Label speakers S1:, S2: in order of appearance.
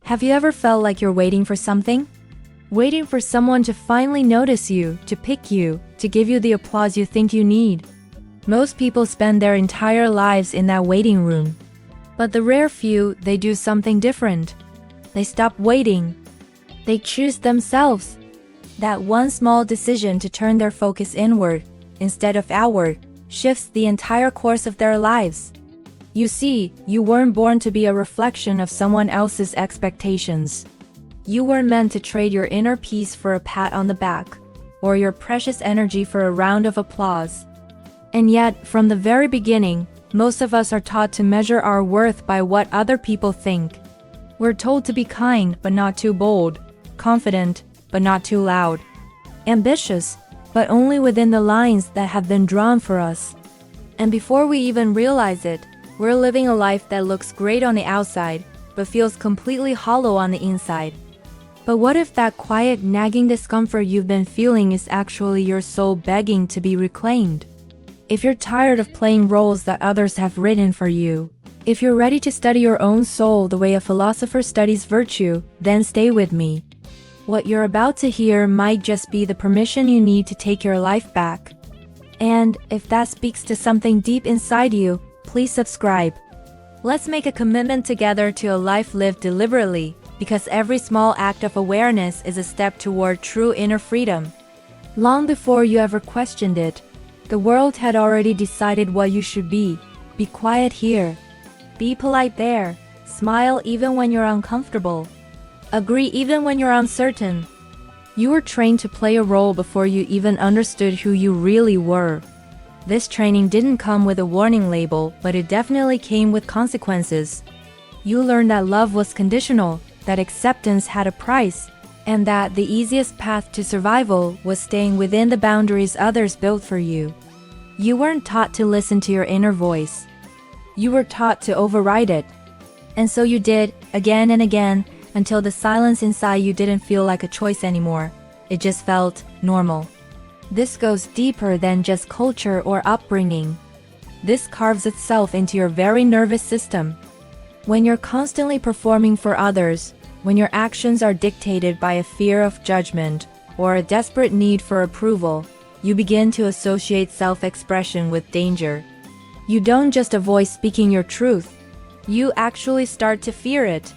S1: Have you ever felt like you're waiting for something? Waiting for someone to finally notice you, to pick you, to give you the applause you think you need. Most people spend their entire lives in that waiting room. But the rare few, they do something different. They stop waiting. They choose themselves. That one small decision to turn their focus inward, instead of outward, shifts the entire course of their lives. You see, you weren't born to be a reflection of someone else's expectations. You weren't meant to trade your inner peace for a pat on the back, or your precious energy for a round of applause. And yet, from the very beginning, most of us are taught to measure our worth by what other people think. We're told to be kind, but not too bold, confident, but not too loud, ambitious, but only within the lines that have been drawn for us. And before we even realize it, we're living a life that looks great on the outside, but feels completely hollow on the inside. But what if that quiet, nagging discomfort you've been feeling is actually your soul begging to be reclaimed? If you're tired of playing roles that others have written for you, if you're ready to study your own soul the way a philosopher studies virtue, then stay with me. What you're about to hear might just be the permission you need to take your life back. And if that speaks to something deep inside you, please subscribe. Let's make a commitment together to a life lived deliberately, because every small act of awareness is a step toward true inner freedom. Long before you ever questioned it, the world had already decided what you should be. Be quiet here. Be polite there. Smile even when you're uncomfortable. Agree even when you're uncertain. You were trained to play a role before you even understood who you really were. This training didn't come with a warning label, but it definitely came with consequences. You learned that love was conditional, that acceptance had a price, and that the easiest path to survival was staying within the boundaries others built for you. You weren't taught to listen to your inner voice. You were taught to override it. And so you did, again and again, until the silence inside you didn't feel like a choice anymore. It just felt normal. This goes deeper than just culture or upbringing. This carves itself into your very nervous system. When you're constantly performing for others, when your actions are dictated by a fear of judgment or a desperate need for approval, you begin to associate self-expression with danger. You don't just avoid speaking your truth. You actually start to fear it.